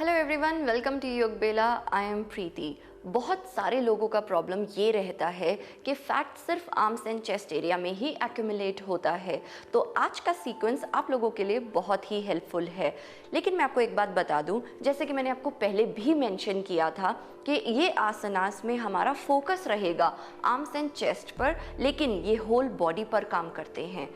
Hello everyone, welcome to YogBela। I am Preeti. बहुत सारे लोगों का प्रॉब्लम ये रहता है कि फैट सिर्फ आर्म्स एंड चेस्ट एरिया में ही एक्यूमुलेट होता है। तो आज का सीक्वेंस आप लोगों के लिए बहुत ही हेल्पफुल है। लेकिन मैं आपको एक बात बता दूं, जैसे कि मैंने आपको पहले भी मेंशन किया था कि ये आसनास में हमारा फोकस रहेगा आर्म्स एंड चेस्ट पर, लेकिन ये होल बॉडी पर काम करते हैं।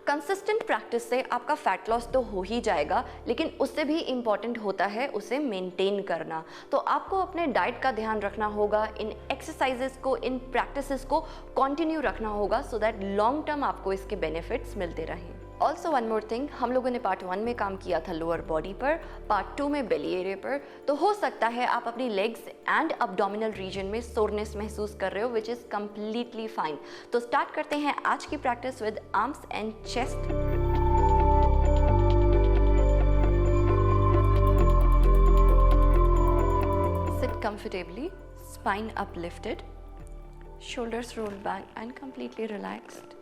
कंसिस्टेंट प्रैक्टिस से आपका फैट लॉस तो हो ही जाएगा, लेकिन उससे भी इम्पॉर्टेंट होता है उसे मेंटेन करना। तो आपको अपने डाइट का ध्यान रखना होगा, इन एक्सरसाइजेस को, इन प्रैक्टिसेस को कंटिन्यू रखना होगा सो दैट लॉन्ग टर्म आपको इसके बेनिफिट्स मिलते रहें। ऑल्सो वन मोर थिंग, हम लोगों ने पार्ट 1 में काम किया था लोअर बॉडी पर, पार्ट 2 में बेली एरिया पर। तो हो सकता है आप अपनी लेग्स एंड अब्डोमिनल रीजन में सोरनेस महसूस कर रहे हो, विच इज़ कम्प्लीटली फाइन। तो स्टार्ट करते हैं आज की practice with arms and chest. Sit comfortably, spine uplifted, shoulders rolled back and completely relaxed.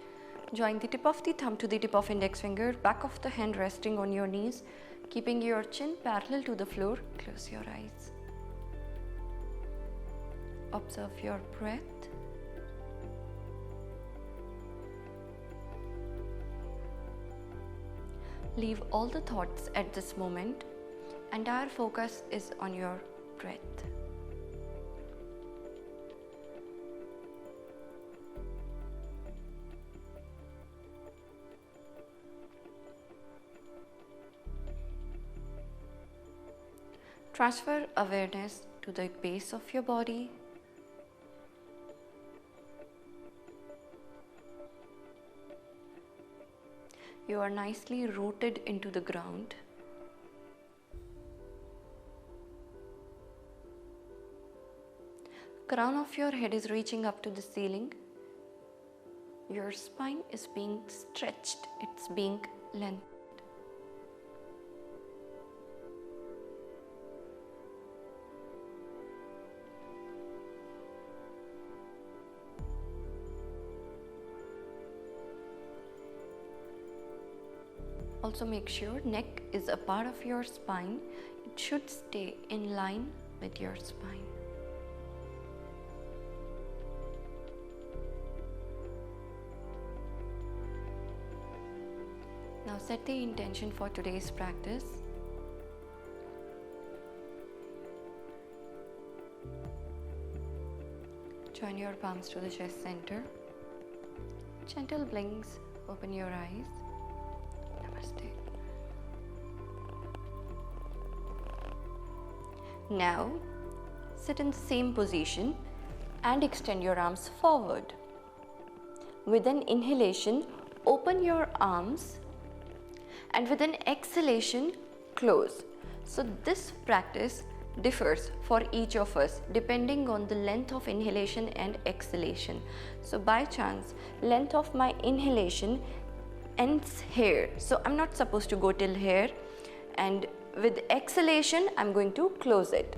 Join the tip of the thumb to the tip of index finger, back of the hand resting on your knees, keeping your chin parallel to the floor. Close your eyes. Observe your breath. Leave all the thoughts at this moment, and our focus is on your breath. Transfer awareness to the base of your body. You are nicely rooted into the ground. Crown of your head is reaching up to the ceiling. Your spine is being stretched, it's being lengthened. Also make sure neck is a part of your spine. It should stay in line with your spine. Now set the intention for today's practice. Join your palms to the chest center. Gentle blinks, open your eyes. Namaste. Now sit in the same position and extend your arms forward. With an inhalation, open your arms, and with an exhalation, close. So this practice differs for each of us depending on the length of inhalation and exhalation. So by chance, length of my inhalation ends here, so I'm not supposed to go till here, and with exhalation I'm going to close it.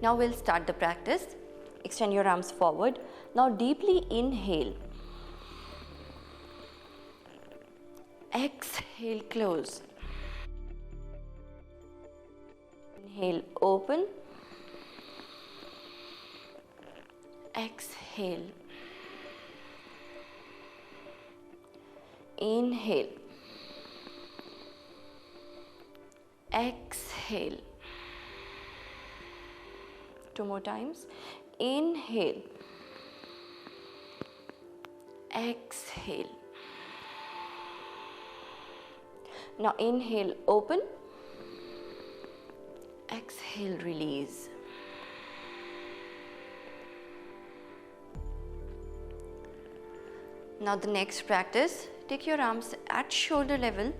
Now we'll start the practice. Extend your arms forward. Now deeply inhale, exhale, close. Inhale, open, exhale, inhale, exhale. Two more times. Inhale, exhale. Now inhale, open, exhale, release. Now the next practice, take your arms at shoulder level.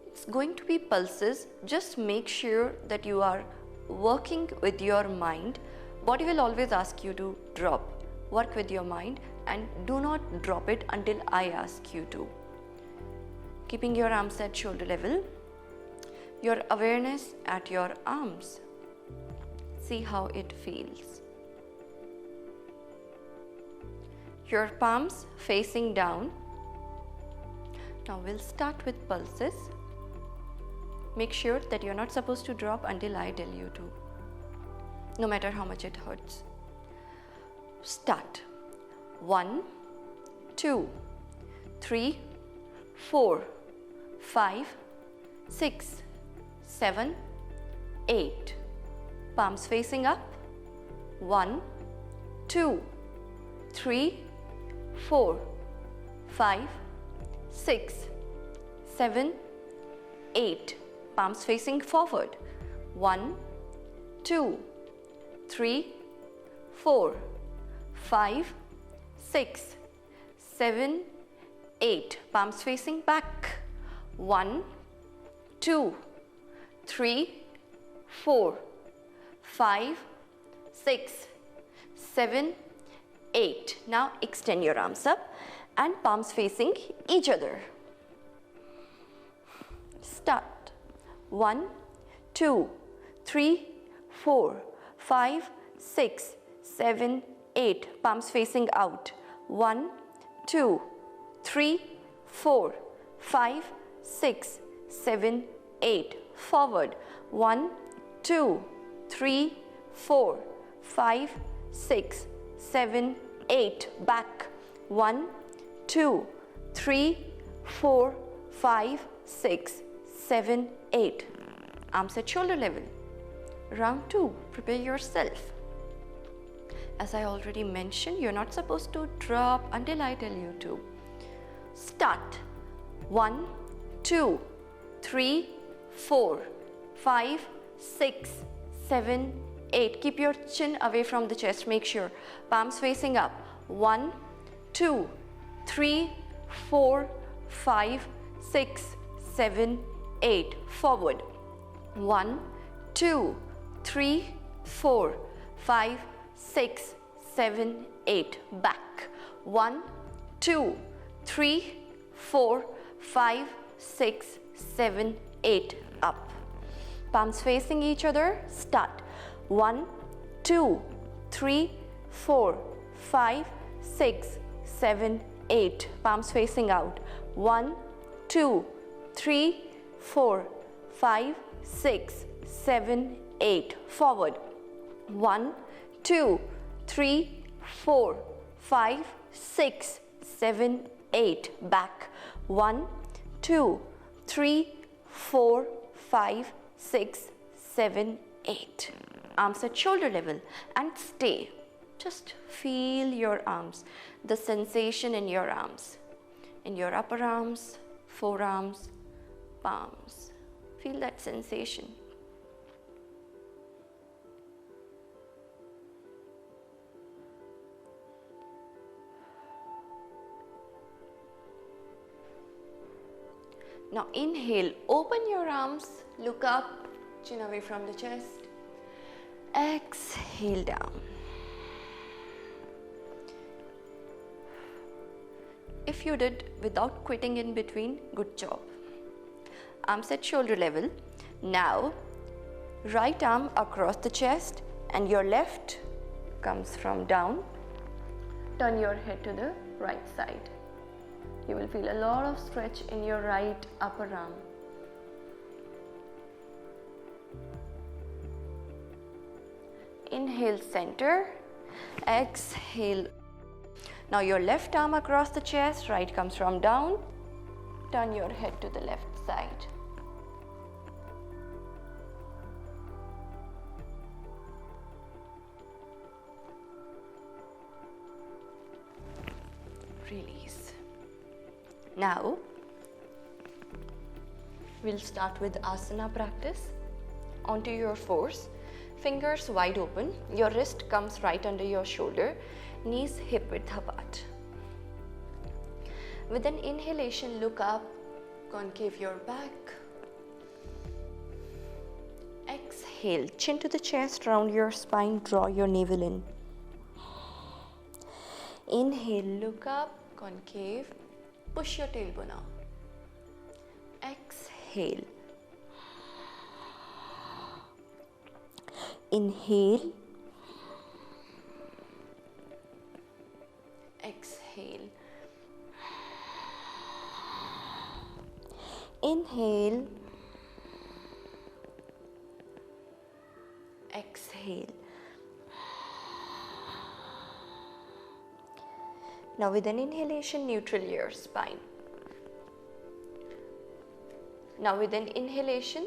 It's going to be pulses. Just make sure that you are working with your mind. Body will always ask you to drop. Work with your mind and do not drop it until I ask you to. Keeping your arms at shoulder level, your awareness at your arms. See how it feels. Your palms facing down. Now we'll start with pulses. Make sure that you're not supposed to drop until I tell you to, no matter how much it hurts. Start. 1, 2, 3, 4, 5, 6, 7, 8. Palms facing up. 1, 2, 3, 4, 5, 6, 7, 8. Palms facing forward. 1, 2, 3, 4, 5, 6, 7, 8. Palms facing back. 1, 2, 3, 4, 5, 6, 7, 8. Now extend your arms up and palms facing each other. Start. 1, 2, 3, 4, 5, 6, 7, 8. Palms facing out. 1, 2, 3, 4, 5, 6, 7, 8. Forward. 1, 2, 3, 4, 5, 6, 7, 8. Back. 1, 2, 3, 4, 5, 6, 7, 8. Arms at shoulder level. Round 2. Prepare yourself. As I already mentioned, you're not supposed to drop until I tell you to. Start. 1, 2, 3, 4, 5, 6, 7, 8. Keep your chin away from the chest. Make sure. Palms facing up. 1, 2, 3, 4, 5, 6, 7, 8. Forward. 1, 2, 3, 4, 5, 6, 7, 8. Back. 1, 2, 3, 4, 5, 6, 7, 8. Up. Palms facing each other. Start. 1, 2, 3, 4, 5, 6, 7, 8. Palms facing out. 1, 2, 3, 4, 5, 6, 7, 8. Forward. 1, 2, 3, 4, 5, 6, 7, 8. Back. 1, 2, 3, 4, 5, 6, 7, 8. Arms at shoulder level and stay. Just feel your arms, the sensation in your arms, in your upper arms, forearms, palms. Feel that sensation. Now inhale, open your arms, look up, chin away from the chest. Exhale down. If you did without quitting in between, good job. Arms at shoulder level. Now, right arm across the chest and your left comes from down. Turn your head to the right side. You will feel a lot of stretch in your right upper arm. Inhale, center. Exhale. Now your left arm across the chest, right comes from down. Turn your head to the left side. Release. Now, we'll start with Asana practice. Onto your fours, fingers wide open, your wrist comes right under your shoulder, knees hip width apart. With an inhalation, look up, concave your back. Exhale, chin to the chest, round your spine, draw your navel in. Inhale, look up, concave, push your tailbone out. Exhale. Inhale. Exhale. Inhale. exhale. Now with an inhalation, neutral your spine. Now with an inhalation,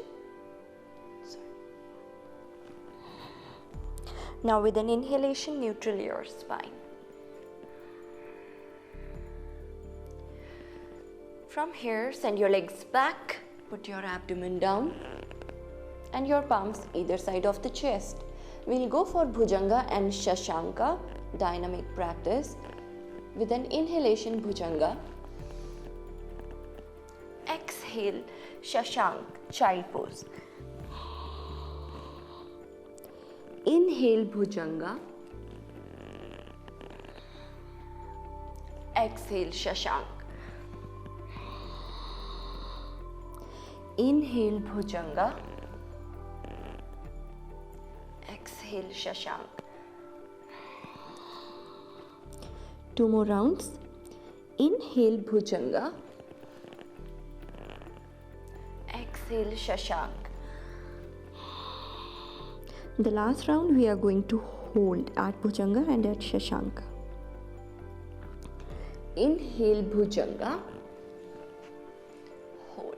neutral your spine. From here, send your legs back, put your abdomen down and your palms either side of the chest. We'll go for Bhujanga and Shashanka dynamic practice. With an inhalation, Bhujanga. Exhale, Shashanka, child pose. Inhale, Bhujanga. Exhale, Shashanka. Inhale, Bhujanga. Exhale, Shashanka. 2 more rounds. Inhale, Bhujanga. Exhale, Shashanka. The last round we are going to hold at Bhujanga and at Shashanka. Inhale, Bhujanga. Hold.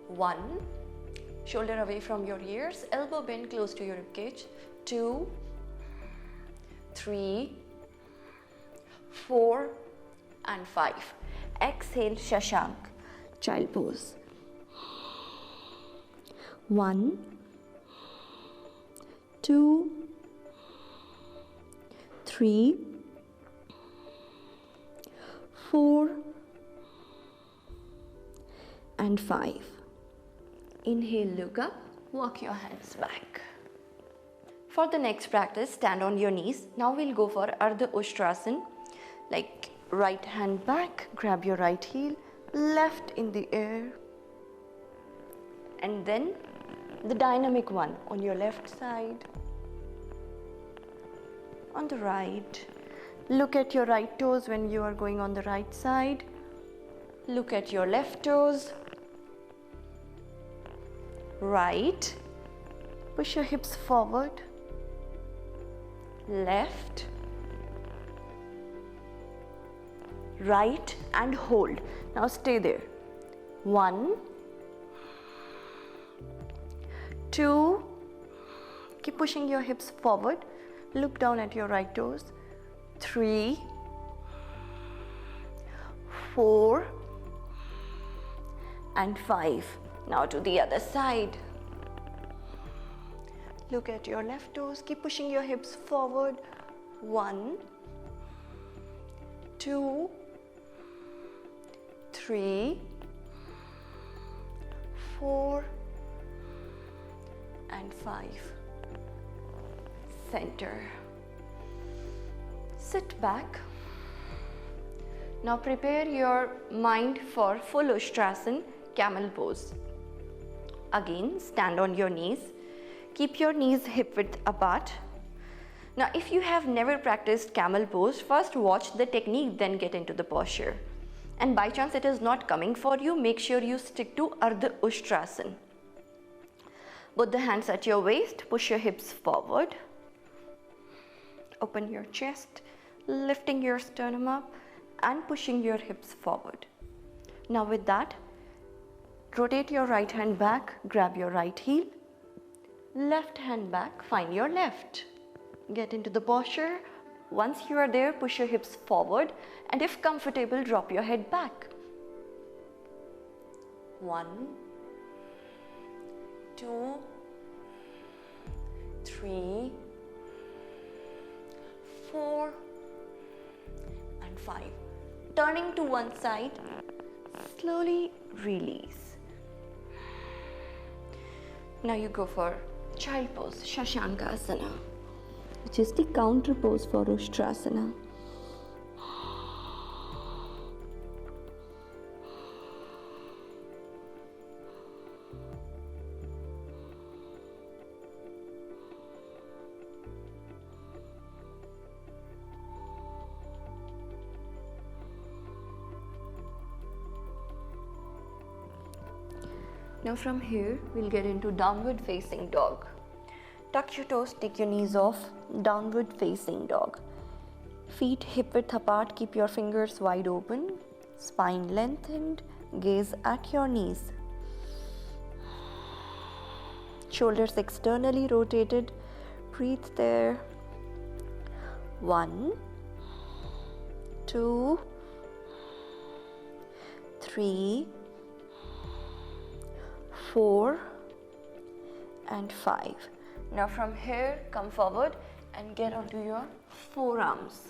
1. Shoulder away from your ears, elbow bend close to your ribcage. 2, 3, 4 and 5. Exhale, Shashanka, child pose. 1, 2, 3, 4 and 5. Inhale, look up, walk your hands back. For the next practice, stand on your knees. Now we'll go for Ardha Ustrasan. Like right hand back, grab your right heel, left in the air. And then the dynamic one on your left side, on the right. Look at your right toes when you are going on the right side. Look at your left toes. Right. Push your hips forward. Left. Right and hold. Now stay there. 1, 2. Keep pushing your hips forward. Look down at your right toes. 3, 4 and 5. Now to the other side. Look at your left toes. Keep pushing your hips forward. 1, 2, 3, 4 and 5. Center. Sit back. Now prepare your mind for full Ustrasan, Camel Pose. Again, stand on your knees. Keep your knees hip width apart. Now if you have never practiced Camel Pose, first watch the technique, then get into the posture. And by chance it is not coming for you, make sure you stick to Ardha Ustrasan. Put the hands at your waist, push your hips forward. Open your chest, lifting your sternum up and pushing your hips forward. Now with that, rotate your right hand back, grab your right heel. Left hand back, find your left. Get into the posture. Once you are there, push your hips forward and if comfortable, drop your head back. 1, 2, 3, 4 and 5. Turning to one side, slowly release. Now you go for child pose, Shashankasana, which is the counter pose for Ustrasana. Now from here, we'll get into downward facing dog. Tuck your toes, take your knees off, downward facing dog. Feet hip width apart, keep your fingers wide open, spine lengthened, gaze at your knees. Shoulders externally rotated, breathe there. 1, 2, 3, 4 and 5. Now from here, come forward and get onto your forearms.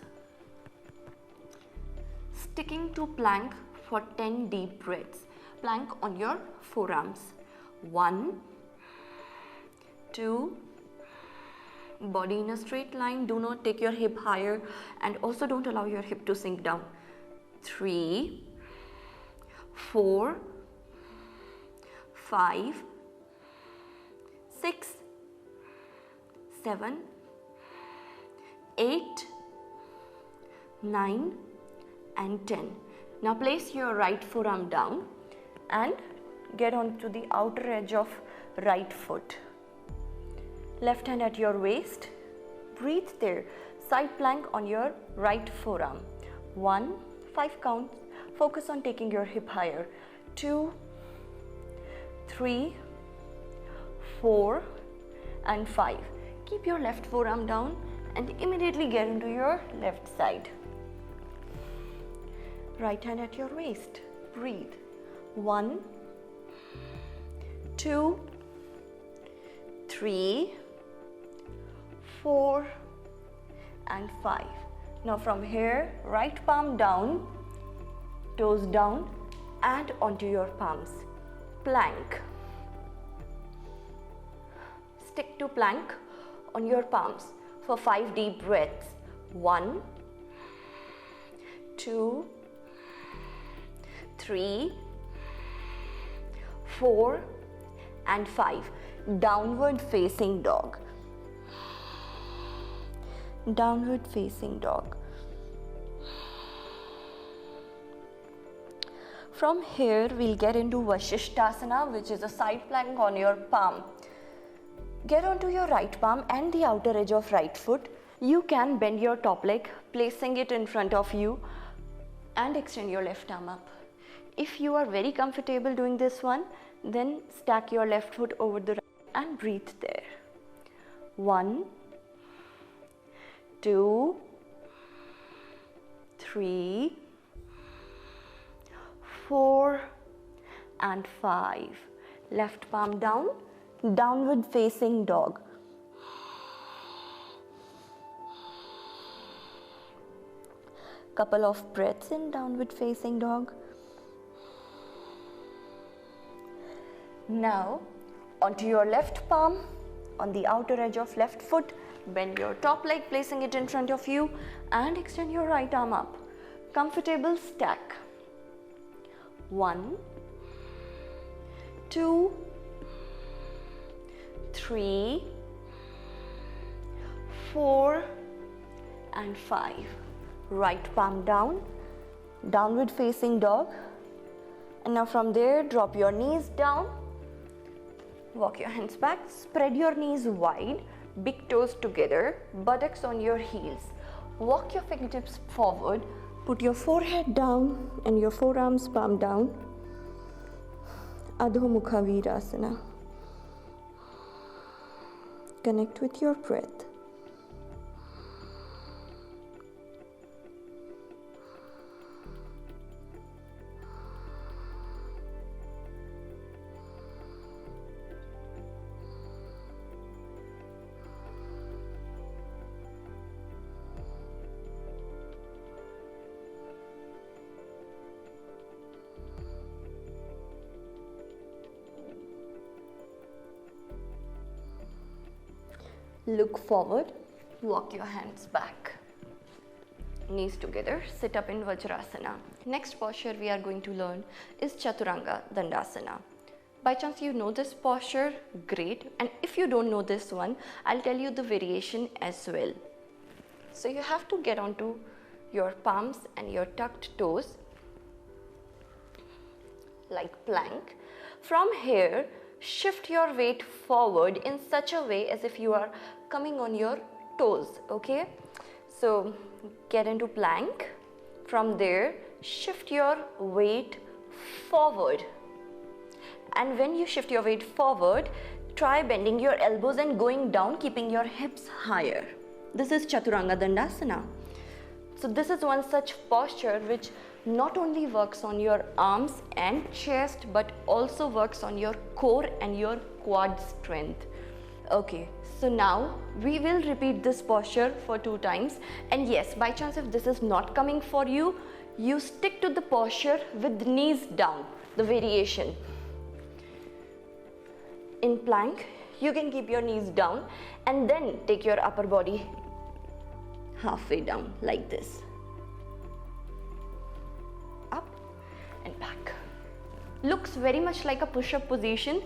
Sticking to plank for 10 deep breaths. Plank on your forearms. 1, 2, body in a straight line. Do not take your hip higher and also don't allow your hip to sink down. 3, 4, 5, 6, 7, 8, 9 and 10. Now place your right forearm down and get onto the outer edge of right foot. Left hand at your waist. Breathe there. Side plank on your right forearm. 1, 5 counts. Focus on taking your hip higher. 2, 3, 4 and 5. Keep your left forearm down and immediately get into your left side. Right hand at your waist. Breathe. 1, 2, 3, 4 and 5. Now from here, right palm down, toes down and onto your palms. Plank. Stick to plank on your palms for 5 deep breaths. 1, 2, 3, 4 and 5. Downward facing dog. Downward facing dog. From here we'll get into Vashishtasana, which is a side plank on your palm. Get onto your right palm and the outer edge of right foot. You can bend your top leg, placing it in front of you and extend your left arm up. If you are very comfortable doing this one, then stack your left foot over the right and breathe there. 1, 2, 3, 4 and 5. Left palm down, downward facing dog. Couple of breaths in downward facing dog. Now onto your left palm on the outer edge of left foot. Bend your top leg, placing it in front of you and extend your right arm up. Comfortable stack. 1, 2, 3, 4 and 5. Right palm down, downward facing dog. And now from there, drop your knees down. Walk your hands back, spread your knees wide, big toes together, buttocks on your heels. Walk your fingertips forward, put your forehead down and your forearms palm down. Ardha Ustrasan. Connect with your breath. Look forward, walk your hands back. Knees together, sit up in Vajrasana. Next posture we are going to learn is Chaturanga Dandasana. By chance you know this posture, great. And if you don't know this one, I'll tell you the variation as well. So you have to get onto your palms and your tucked toes like plank. From here, shift your weight forward in such a way as if you are coming on your toes, okay? So get into plank. From there, shift your weight forward. And when you shift your weight forward, try bending your elbows and going down, keeping your hips higher. This is Chaturanga Dandasana. So this is one such posture which not only works on your arms and chest, but also works on your core and your quad strength. Okay, so now we will repeat this posture for 2 times. And yes, by chance if this is not coming for you, you stick to the posture with the knees down, the variation. In plank, you can keep your knees down and then take your upper body halfway down like this. Up and back. Looks very much like a push-up position.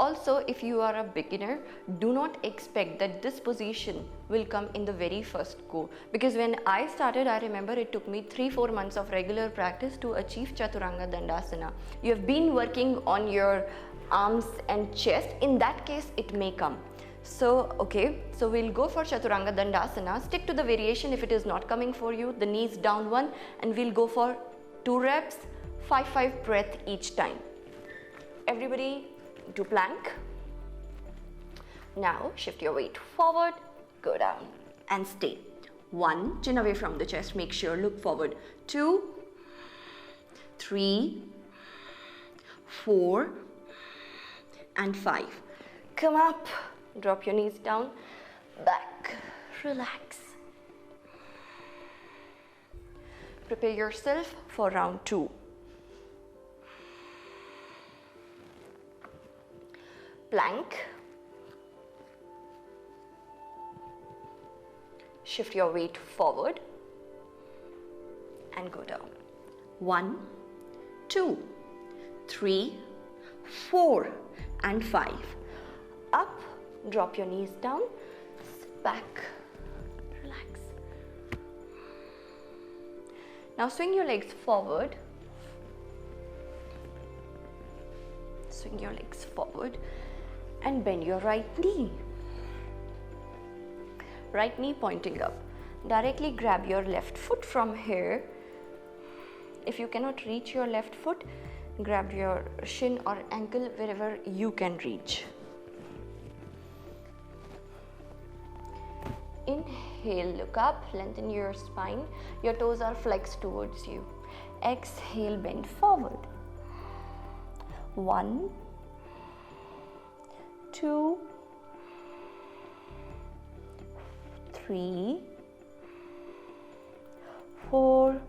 Also, if you are a beginner, do not expect that this position will come in the very first go. Because when I started, I remember it took me 3-4 months of regular practice to achieve Chaturanga Dandasana. You have been working on your arms and chest. In that case, it may come. So, okay, so we'll go for Chaturanga Dandasana. Stick to the variation if it is not coming for you. The knees down 1, and we'll go for 2 reps, 5 breath each time. Everybody to plank. Now shift your weight forward, go down and stay. 1, chin away from the chest, make sure, look forward. 2, 3, 4 and 5. Come up, drop your knees down, back, relax. Prepare yourself for round 2. Plank. Shift your weight forward and go down. 1, 2, 3, 4 and 5. Up, drop your knees down, back, relax. Now swing your legs forward. Swing your legs forward and bend your right knee. Right knee pointing up. Directly grab your left foot from here. If you cannot reach your left foot, grab your shin or ankle wherever you can reach. Inhale, look up, lengthen your spine. Your toes are flexed towards you. Exhale, bend forward. 1, 2, 3, 4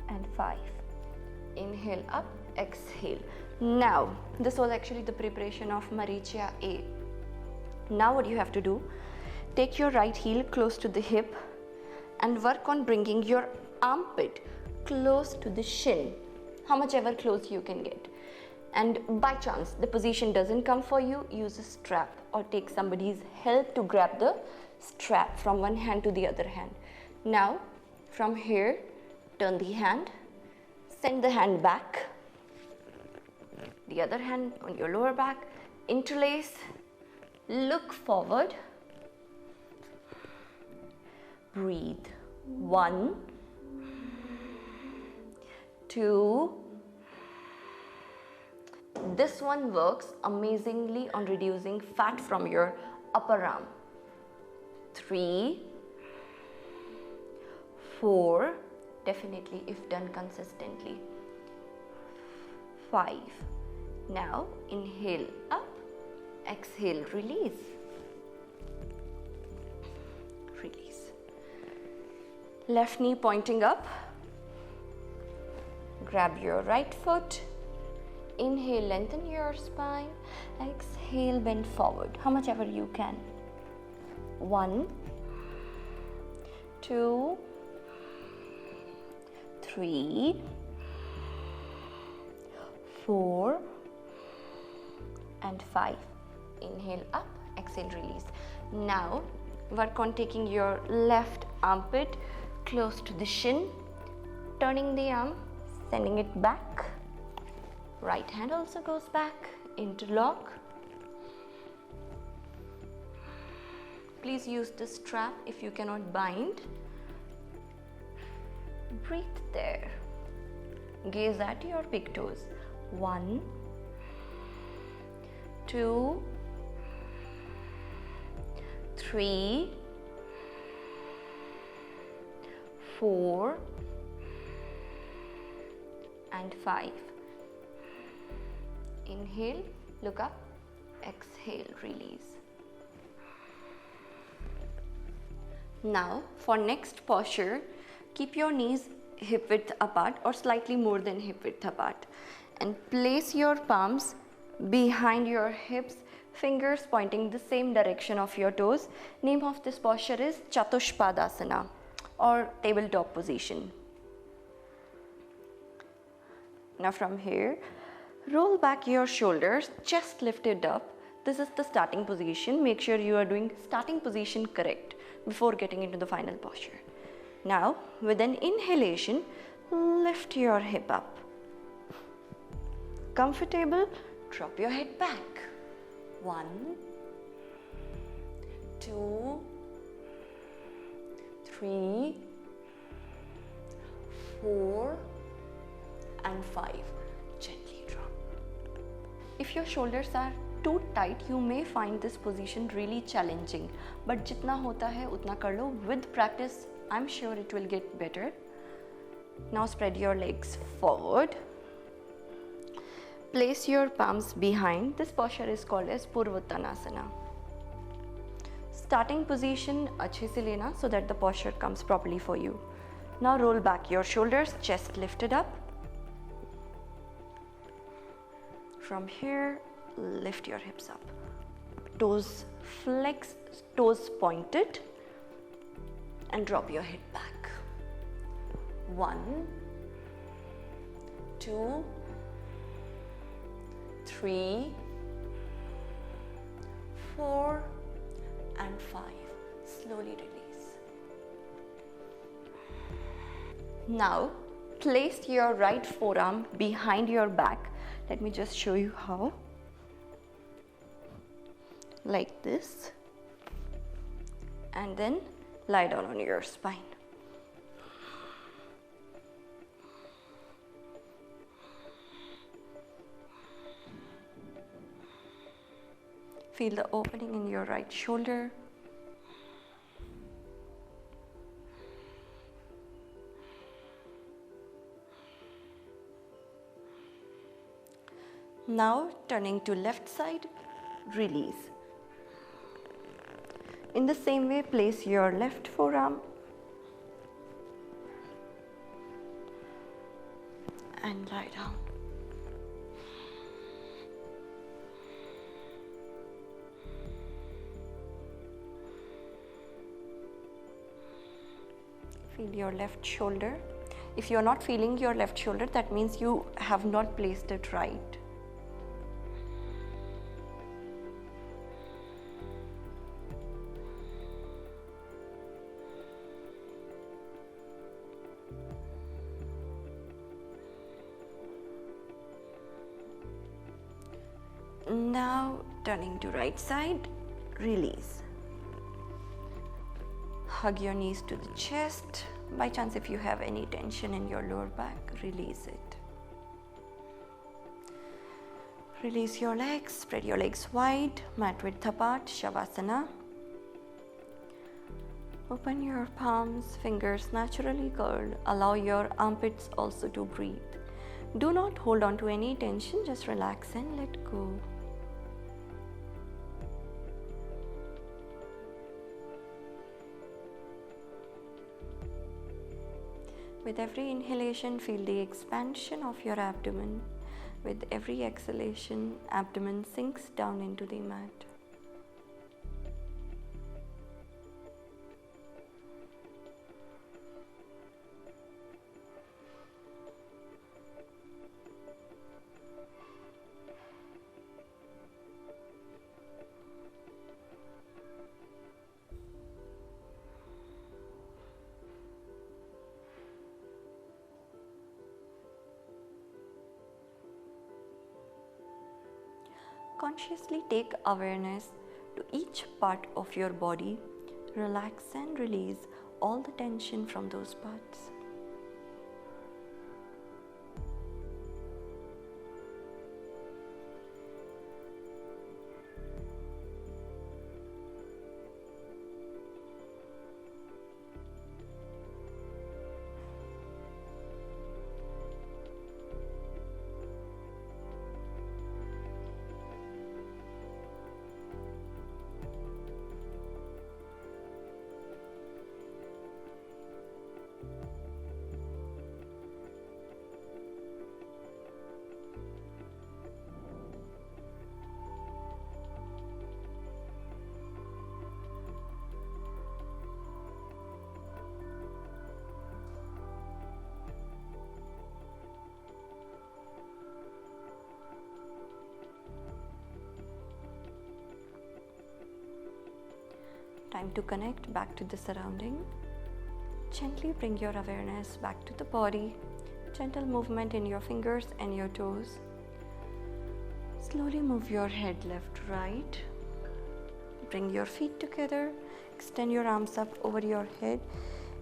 and 5. Inhale up, exhale. Now, this was actually the preparation of Maricha A. Now what you have to do, take your right heel close to the hip and work on bringing your armpit close to the shin, how much ever close you can get. And by chance the position doesn't come for you, use a strap or take somebody's help to grab the strap from one hand to the other hand. Now from here, turn the hand, send the hand back, the other hand on your lower back, interlace, look forward, breathe. 1, 2. This one works amazingly on reducing fat from your upper arm. 3, 4, definitely if done consistently. 5. Now inhale up, exhale, release. Release. Left knee pointing up. Grab your right foot. Inhale, lengthen your spine. Exhale, bend forward, how much ever you can. 1, 2, 3, 4 and 5. Inhale up, exhale, release. Now work on taking your left armpit close to the shin, turning the arm, sending it back, Right hand also goes back, interlock. Please use the strap if you cannot bind. Breathe there. Gaze at your big toes. 1, 2, 3, 4 and 5. Inhale, look up, exhale, release. Now for next posture, keep your knees hip width apart or slightly more than hip width apart and place your palms behind your hips, fingers pointing the same direction of your toes. Name of this posture is Chaturanga or tabletop position. Now from here, roll back your shoulders, chest lifted up. This is the starting position. Make sure you are doing starting position correct before getting into the final posture. Now with an inhalation, lift your hip up. Comfortable, drop your head back. 1, 2, 3, 4 and 5. Gently drop. If your shoulders are too tight, you may find this position really challenging, but jitna hota hai utna kar lo. With practice, I'm sure it will get better. Now spread your legs forward. Place your palms behind. This posture is called as Purvuttanasana. Starting position अच्छे से लेना so that the posture comes properly for you. Now roll back your shoulders, chest lifted up. From here, lift your hips up. Toes flex, toes pointed, and drop your head back. 1, 2, 3, 4 and 5. Slowly release. Now place your right forearm behind your back. Let me just show you how. Like this, and then lie down on your spine. Feel the opening in your right shoulder. Now turning to left side, release. In the same way, place your left forearm and lie down. Feel your left shoulder. If you are not feeling your left shoulder, that means you have not placed it right. Now turning to right side, release. Hug your knees to the chest. By chance, if you have any tension in your lower back, release it. Release your legs, spread your legs wide, mat width apart, Shavasana. Open your palms, fingers naturally curled. Allow your armpits also to breathe. Do not hold on to any tension, just relax and let go. With every inhalation, feel the expansion of your abdomen. With every exhalation, abdomen sinks down into the mat. Consciously take awareness to each part of your body. Relax and release all the tension from those parts. Time to connect back to the surrounding. Gently bring your awareness back to the body. Gentle movement in your fingers and your toes. Slowly move your head left, right. Bring your feet together. Extend your arms up over your head.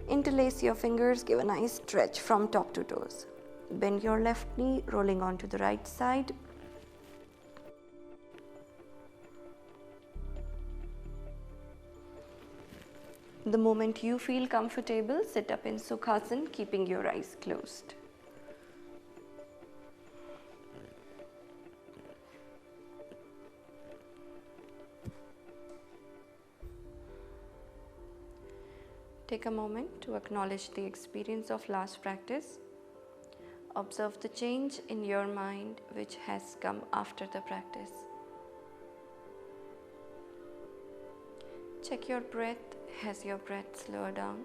Interlace your fingers. Give a nice stretch from top to toes. Bend your left knee, rolling onto the right side. The moment you feel comfortable, sit up in Sukhasana, keeping your eyes closed. Take a moment to acknowledge the experience of last practice. Observe the change in your mind which has come after the practice. Check your breath. Has your breath slowed down?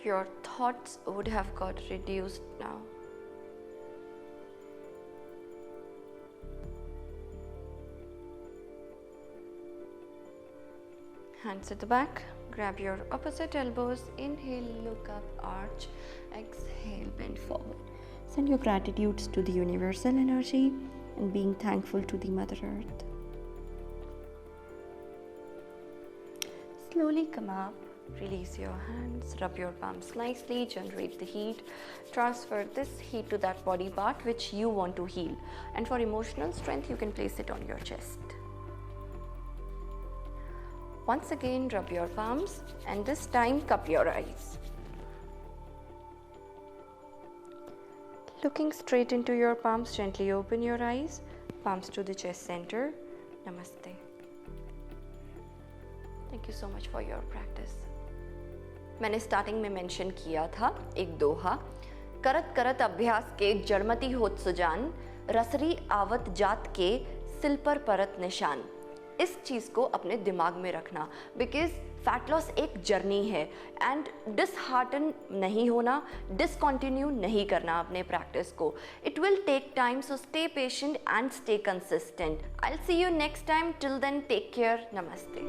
Your thoughts would have got reduced now. Hands at the back. Grab your opposite elbows. Inhale, look up, arch. Exhale, bend forward. Send your gratitudes to the universal energy and being thankful to the Mother Earth. Slowly come up, release your hands, rub your palms nicely, generate the heat. Transfer this heat to that body part which you want to heal. And for emotional strength, you can place it on your chest. Once again, rub your palms and this time cup your eyes. Looking straight into your palms, gently open your eyes, palms to the chest center. Namaste. Thank you so much for your practice. मैंने starting में mention किया था एक दोहा, करत करत अभ्यास के जड़मती होत सुजान, रसरी आवत जात के सिल पर परत निशान. इस चीज़ को अपने दिमाग में रखना, बिकॉज फैट लॉस एक जर्नी है एंड डिसहार्टन नहीं होना, डिसकंटिन्यू नहीं करना अपने प्रैक्टिस को. It will take time, so stay patient and stay consistent. I will see you next time. Till then take care. नमस्ते.